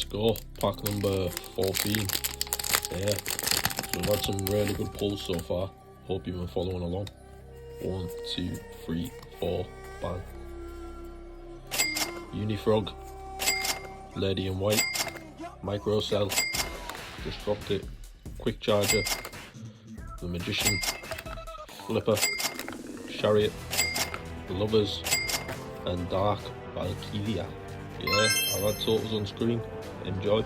go, pack number 14. Yeah, so we've had some really good pulls so far. Hope you've been following along. 1, 2, 3, 4, bang. Unifrog, Lady in White, Microcell, just dropped it, Quick Charger, the Magician, Flipper, Chariot, Lovers, and Dark Valkyria. Yeah, I've had totals on screen. Enjoy.